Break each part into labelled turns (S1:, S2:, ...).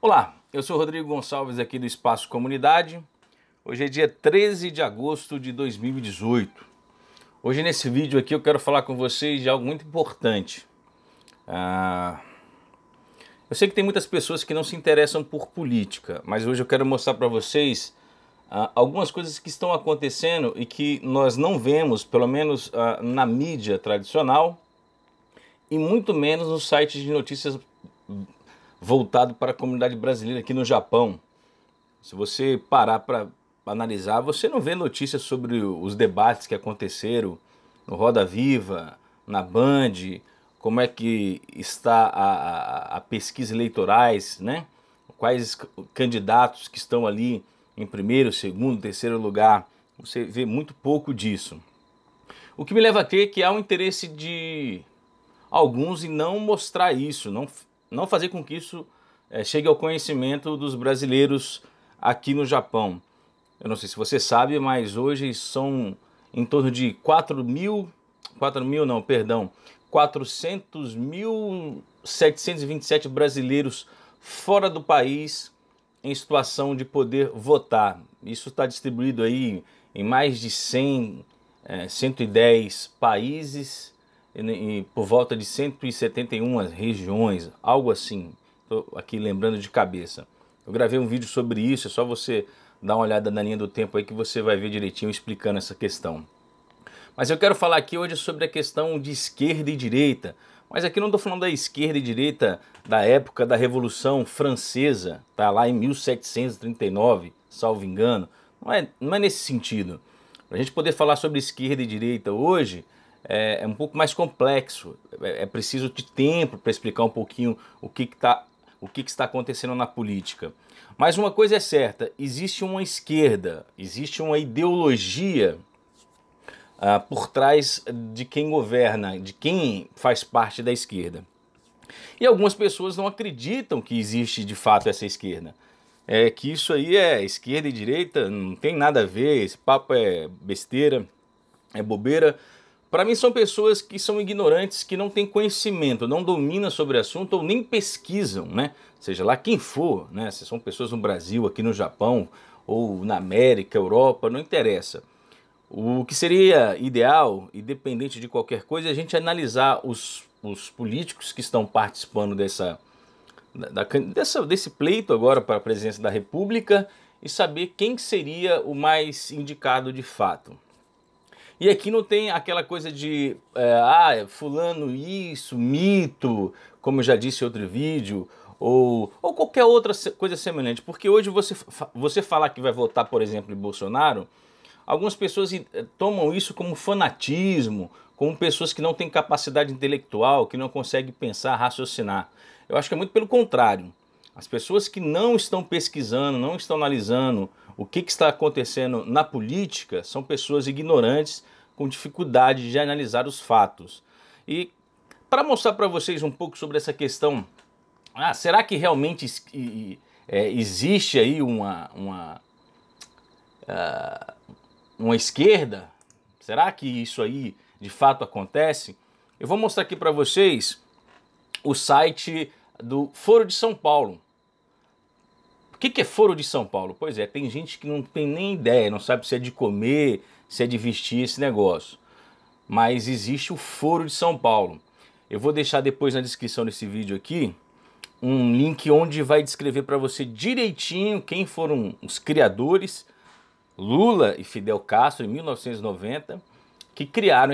S1: Olá, eu sou Rodrigo Gonçalves aqui do Espaço Comunidade. Hoje é dia 13 de agosto de 2018. Hoje nesse vídeo aqui eu quero falar com vocês de algo muito importante. Eu sei que tem muitas pessoas que não se interessam por política, mas hoje eu quero mostrar para vocês algumas coisas que estão acontecendo e que nós não vemos, pelo menos na mídia tradicional, e muito menos nos sites de notícias voltado para a comunidade brasileira aqui no Japão. Se você parar para analisar, você não vê notícias sobre os debates que aconteceram no Roda Viva, na Band, como é que está a pesquisa eleitorais, né? Quais candidatos que estão ali em primeiro, segundo, terceiro lugar. Você vê muito pouco disso. O que me leva a crer que há um interesse de alguns em não mostrar isso, não fazer com que isso chegue ao conhecimento dos brasileiros aqui no Japão. Eu não sei se você sabe, mas hoje são em torno de 400.727 brasileiros fora do país em situação de poder votar. Isso está distribuído aí em mais de 110 países e por volta de 171 regiões, algo assim. Estou aqui lembrando de cabeça. Eu gravei um vídeo sobre isso, é só você dar uma olhada na linha do tempo aí que você vai ver direitinho explicando essa questão. Mas eu quero falar aqui hoje sobre a questão de esquerda e direita. Mas aqui não estou falando da esquerda e direita da época da Revolução Francesa, tá lá em 1739, salvo engano. Não é nesse sentido. Para a gente poder falar sobre esquerda e direita hoje, é um pouco mais complexo. É preciso de tempo para explicar um pouquinho o que está acontecendo na política. Mas uma coisa é certa, existe uma esquerda, existe uma ideologia por trás de quem governa, de quem faz parte da esquerda. E algumas pessoas não acreditam que existe de fato essa esquerda. Que isso aí é esquerda e direita, não tem nada a ver, esse papo é besteira, é bobeira. Para mim são pessoas que são ignorantes, que não têm conhecimento, não dominam sobre o assunto ou nem pesquisam, né? Seja lá quem for, né? Se são pessoas no Brasil, aqui no Japão, ou na América, Europa, não interessa. O que seria ideal, independente de qualquer coisa, é a gente analisar os políticos que estão participando desse pleito agora para a presidência da República e saber quem seria o mais indicado de fato. E aqui não tem aquela coisa de, fulano isso, mito, como eu já disse em outro vídeo, ou qualquer outra coisa semelhante. Porque hoje você falar que vai votar, por exemplo, em Bolsonaro, algumas pessoas tomam isso como fanatismo, como pessoas que não têm capacidade intelectual, que não conseguem pensar, raciocinar. Eu acho que é muito pelo contrário. As pessoas que não estão pesquisando, não estão analisando o que está acontecendo na política são pessoas ignorantes com dificuldade de analisar os fatos. E para mostrar para vocês um pouco sobre essa questão, será que realmente existe aí uma esquerda? Será que isso aí de fato acontece? Eu vou mostrar aqui para vocês o site do Foro de São Paulo. O que é Foro de São Paulo? Pois é, tem gente que não tem nem ideia, não sabe se é de comer, se é de vestir esse negócio. Mas existe o Foro de São Paulo. Eu vou deixar depois na descrição desse vídeo aqui um link onde vai descrever para você direitinho quem foram os criadores, Lula e Fidel Castro, em 1990, que criaram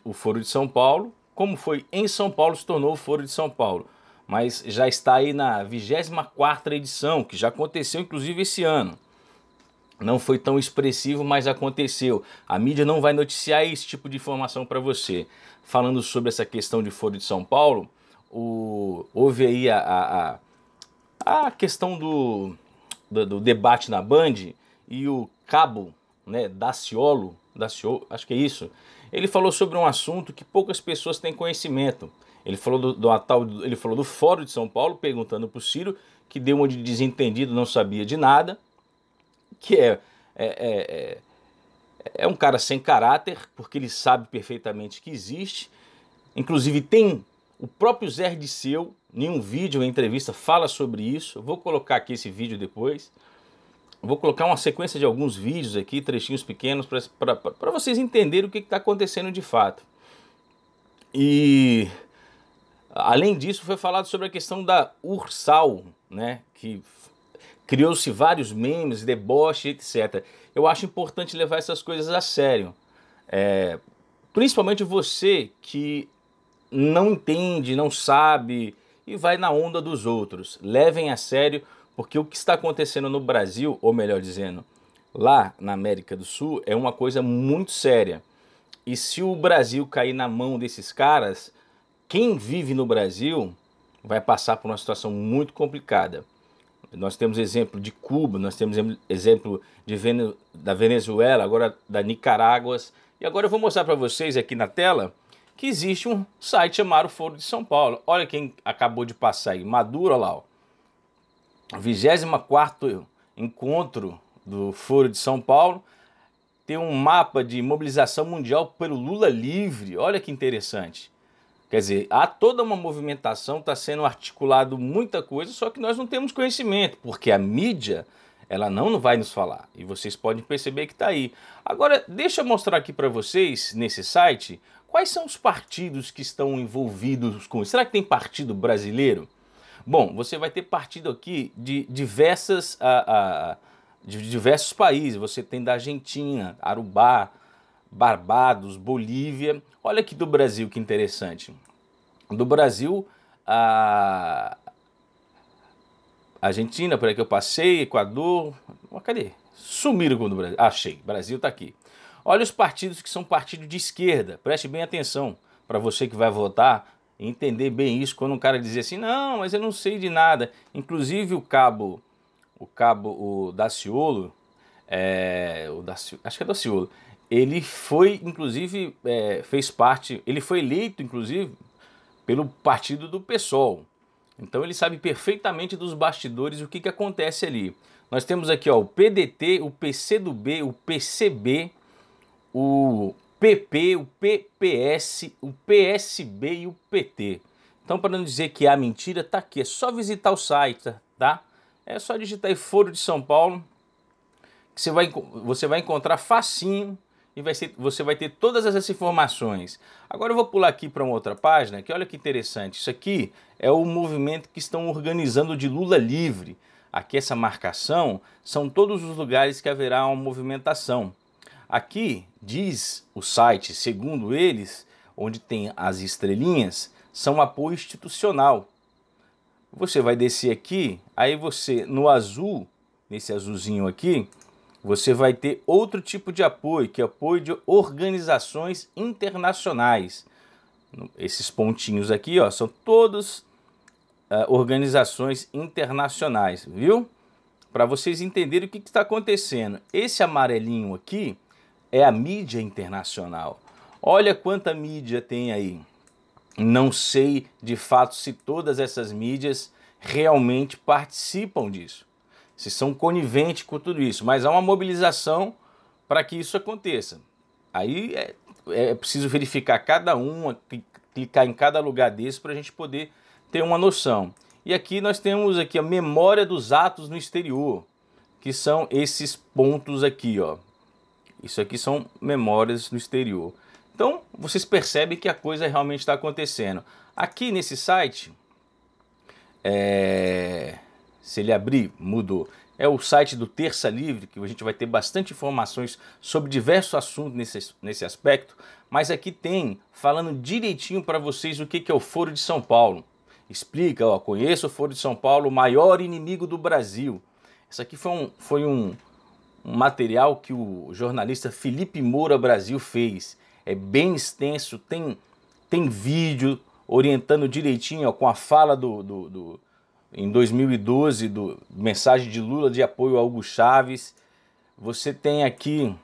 S1: o Foro de São Paulo. Como foi em São Paulo, se tornou o Foro de São Paulo. Mas já está aí na 24ª edição, que já aconteceu inclusive esse ano. Não foi tão expressivo, mas aconteceu. A mídia não vai noticiar esse tipo de informação para você. Falando sobre essa questão de Foro de São Paulo, houve aí a questão do debate na Band e o Cabo, né, Daciolo, acho que é isso, ele falou sobre um assunto que poucas pessoas têm conhecimento. Ele falou ele falou do Fórum de São Paulo, perguntando para o Ciro, que deu uma de desentendido, não sabia de nada, que é um cara sem caráter, porque ele sabe perfeitamente que existe. Inclusive tem o próprio Zé Dirceu, nenhum vídeo ou entrevista fala sobre isso. Eu vou colocar aqui esse vídeo depois. Eu vou colocar uma sequência de alguns vídeos aqui, trechinhos pequenos, para vocês entenderem o que está acontecendo de fato. E além disso, foi falado sobre a questão da Ursal, né? Que criou-se vários memes, deboche, etc. Eu acho importante levar essas coisas a sério. Principalmente você que não entende, não sabe e vai na onda dos outros. Levem a sério, porque o que está acontecendo no Brasil, ou melhor dizendo, lá na América do Sul, é uma coisa muito séria. E se o Brasil cair na mão desses caras, quem vive no Brasil vai passar por uma situação muito complicada. Nós temos exemplo de Cuba, nós temos exemplo da Venezuela, agora da Nicarágua. E agora eu vou mostrar para vocês aqui na tela que existe um site chamado Foro de São Paulo. Olha quem acabou de passar aí, Maduro, olha lá, ó. 24º encontro do Foro de São Paulo. Tem um mapa de mobilização mundial pelo Lula livre. Olha que interessante. Quer dizer, há toda uma movimentação, está sendo articulado muita coisa, só que nós não temos conhecimento, porque a mídia, ela não vai nos falar. E vocês podem perceber que está aí. Agora, deixa eu mostrar aqui para vocês, nesse site, quais são os partidos que estão envolvidos com isso. Será que tem partido brasileiro? Bom, você vai ter partido aqui de diversos países. Você tem da Argentina, Aruba, Barbados, Bolívia. Olha aqui do Brasil, que interessante. Do Brasil, a Argentina, por aí que eu passei, Equador. Cadê? Sumiram com o do Brasil. Achei, Brasil tá aqui. Olha os partidos que são partidos de esquerda. Preste bem atenção para você que vai votar, entender bem isso. Quando um cara dizer assim, não, mas eu não sei de nada. Inclusive o Daciolo, acho que é Daciolo, ele foi, inclusive, fez parte, ele foi eleito, inclusive, pelo partido do PSOL. Então ele sabe perfeitamente dos bastidores o que acontece ali. Nós temos aqui, ó, o PDT, o PCdoB, o PCB, o PP, o PPS, o PSB e o PT. Então, para não dizer que há mentira, tá aqui. É só visitar o site, tá? É só digitar aí Foro de São Paulo, que você vai encontrar facinho e você vai ter todas essas informações. Agora eu vou pular aqui para uma outra página, que olha que interessante. Isso aqui é o movimento que estão organizando de Lula livre. Aqui essa marcação são todos os lugares que haverá uma movimentação. Aqui diz o site, segundo eles, onde tem as estrelinhas, são apoio institucional. Você vai descer aqui, aí você no azul, nesse azulzinho aqui, você vai ter outro tipo de apoio, que é apoio de organizações internacionais. Esses pontinhos aqui, ó, são todas organizações internacionais, viu? Para vocês entenderem o que está acontecendo. Esse amarelinho aqui é a mídia internacional. Olha quanta mídia tem aí. Não sei de fato se todas essas mídias realmente participam disso, se são coniventes com tudo isso, mas há uma mobilização para que isso aconteça. Aí é preciso verificar cada uma, clicar em cada lugar desse para a gente poder ter uma noção. E aqui nós temos aqui a memória dos atos no exterior, que são esses pontos aqui, ó. Isso aqui são memórias no exterior. Então, vocês percebem que a coisa realmente está acontecendo. Aqui nesse site, se ele abrir, mudou. É o site do Terça Livre, que a gente vai ter bastante informações sobre diversos assuntos nesse aspecto. Mas aqui tem, falando direitinho para vocês o que é o Foro de São Paulo. Explica, ó, conheço o Foro de São Paulo, o maior inimigo do Brasil. Isso aqui foi um material que o jornalista Felipe Moura Brasil fez. É bem extenso, tem vídeo orientando direitinho, ó, com a fala em 2012 do mensagem de Lula de apoio a Hugo Chávez. Você tem aqui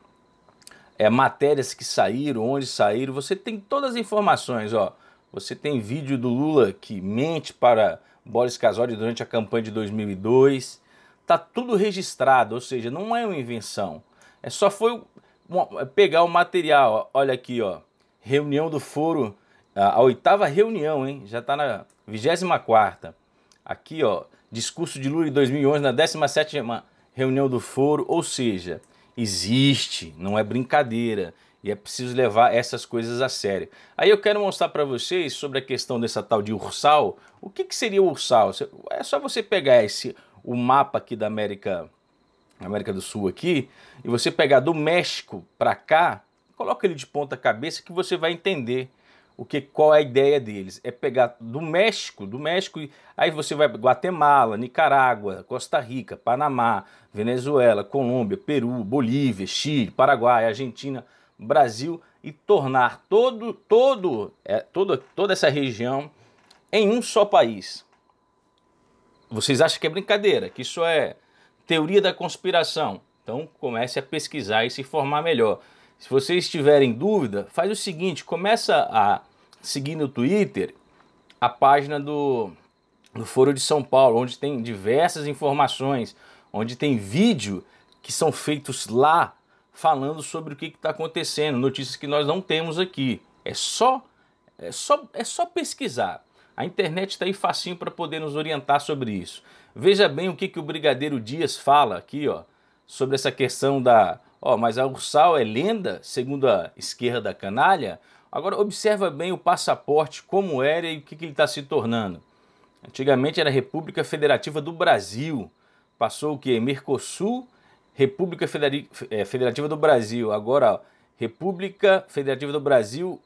S1: matérias que saíram, onde saíram, você tem todas as informações, ó. Você tem vídeo do Lula que mente para Boris Casoy durante a campanha de 2002. Tá tudo registrado, ou seja, não é uma invenção. Só foi pegar o material, ó. Olha aqui, ó. Reunião do Foro a 8ª reunião, hein? Já está na 24ª. Aqui, ó, discurso de Lula em 2011 na 17ª reunião do Foro, ou seja, existe, não é brincadeira. E é preciso levar essas coisas a sério. Aí eu quero mostrar para vocês sobre a questão dessa tal de ursal. O que seria o ursal? É só você pegar o mapa aqui da América do Sul aqui, e você pegar do México para cá, coloca ele de ponta cabeça que você vai entender qual é a ideia deles. É pegar do México, aí você vai Guatemala, Nicarágua, Costa Rica, Panamá, Venezuela, Colômbia, Peru, Bolívia, Chile, Paraguai, Argentina, Brasil, e tornar toda essa região em um só país. Vocês acham que é brincadeira, que isso é teoria da conspiração? Então comece a pesquisar e se informar melhor. Se vocês tiverem dúvida, faz o seguinte, começa a seguir no Twitter a página do Foro de São Paulo, onde tem diversas informações, onde tem vídeo que são feitos lá falando sobre o que está acontecendo, notícias que nós não temos aqui. É só pesquisar. A internet está aí facinho para poder nos orientar sobre isso. Veja bem o que o Brigadeiro Dias fala aqui, ó, sobre essa questão da... mas a ursal é lenda, segundo a esquerda canalha? Agora observa bem o passaporte, como era e o que ele está se tornando. Antigamente era República Federativa do Brasil. Passou o quê? Mercosul, República Federativa do Brasil. Agora, ó, República Federativa do Brasil,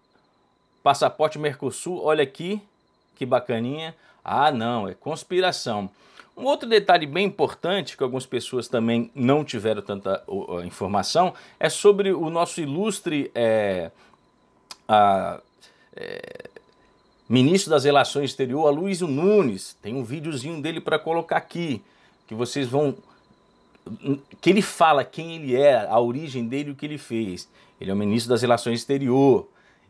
S1: passaporte Mercosul, olha aqui, que bacaninha. Ah, não, é conspiração. Um outro detalhe bem importante, que algumas pessoas também não tiveram tanta informação, é sobre o nosso ilustre ministro das Relações Exteriores, Aloysio Nunes. Tem um videozinho dele para colocar aqui, que vocês vão... que ele fala quem ele é, a origem dele e o que ele fez. Ele é o ministro das Relações Exteriores.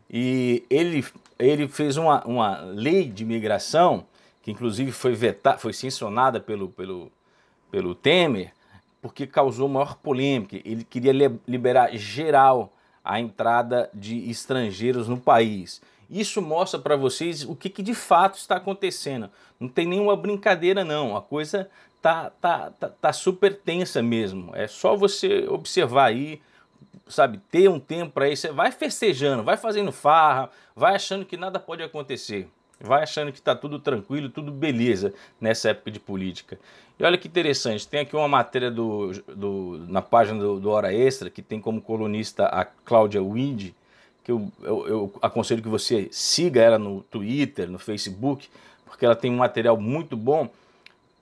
S1: E ele fez uma lei de imigração, que inclusive foi sancionada pelo Temer, porque causou maior polêmica. Ele queria liberar geral a entrada de estrangeiros no país. Isso mostra para vocês o que de fato está acontecendo. Não tem nenhuma brincadeira não, a coisa tá super tensa mesmo. É só você observar aí, sabe, ter um tempo para isso. Vai festejando, vai fazendo farra, vai achando que nada pode acontecer. Vai achando que está tudo tranquilo, tudo beleza nessa época de política. E olha que interessante, tem aqui uma matéria na página do Hora Extra, que tem como colunista a Cláudia Wind, que eu aconselho que você siga ela no Twitter, no Facebook, porque ela tem um material muito bom.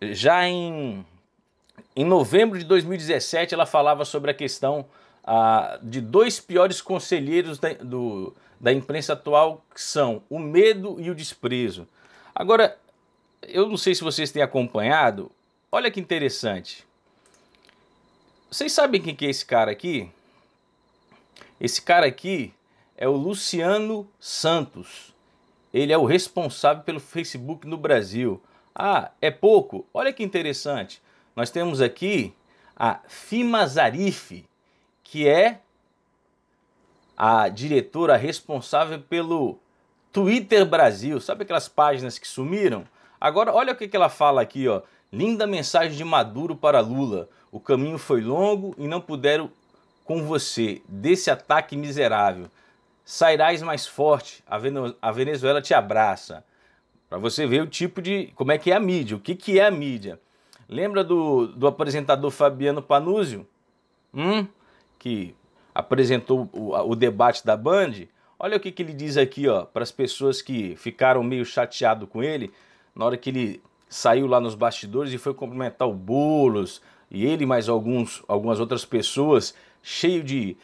S1: Já em novembro de 2017, ela falava sobre a questão de 2 piores conselheiros da imprensa atual, que são o medo e o desprezo. Agora, eu não sei se vocês têm acompanhado, olha que interessante. Vocês sabem quem que é esse cara aqui? Esse cara aqui é o Luciano Santos. Ele é o responsável pelo Facebook no Brasil. Ah, é pouco? Olha que interessante. Nós temos aqui a Fima Zarif, que é a diretora responsável pelo Twitter Brasil. Sabe aquelas páginas que sumiram? Agora olha o que ela fala aqui, ó. Linda mensagem de Maduro para Lula. O caminho foi longo e não puderam com você desse ataque miserável. Sairás mais forte, a Venezuela te abraça. Para você ver o tipo de... como é que é a mídia, o que é a mídia. Lembra do apresentador Fabiano Panuzio? Que apresentou o debate da Band? Olha o que ele diz aqui, ó, para as pessoas que ficaram meio chateadas com ele, na hora que ele saiu lá nos bastidores e foi cumprimentar o Boulos, e ele mais algumas outras pessoas, cheio de...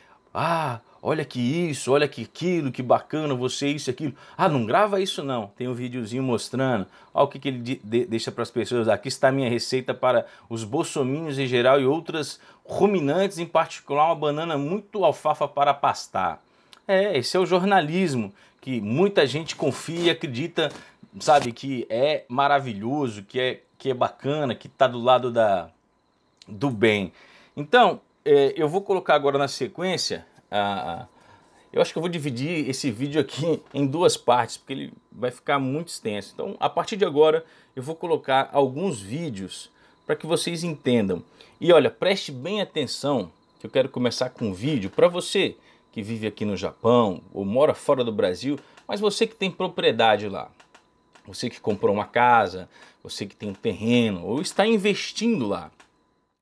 S1: olha que isso, olha que aquilo, que bacana você, isso e aquilo. Não grava isso não. Tem um videozinho mostrando. Olha o que ele deixa para as pessoas. Aqui está a minha receita para os bolsominions em geral e outras ruminantes, em particular uma banana muito alfafa para pastar. Esse é o jornalismo que muita gente confia e acredita, sabe, que é maravilhoso, que é bacana, que está do lado do bem. Então, eu vou colocar agora na sequência Eu acho que eu vou dividir esse vídeo aqui em duas partes, porque ele vai ficar muito extenso. Então, a partir de agora, eu vou colocar alguns vídeos para que vocês entendam. E olha, preste bem atenção, que eu quero começar com um vídeo para você que vive aqui no Japão ou mora fora do Brasil, mas você que tem propriedade lá. Você que comprou uma casa, você que tem um terreno ou está investindo lá.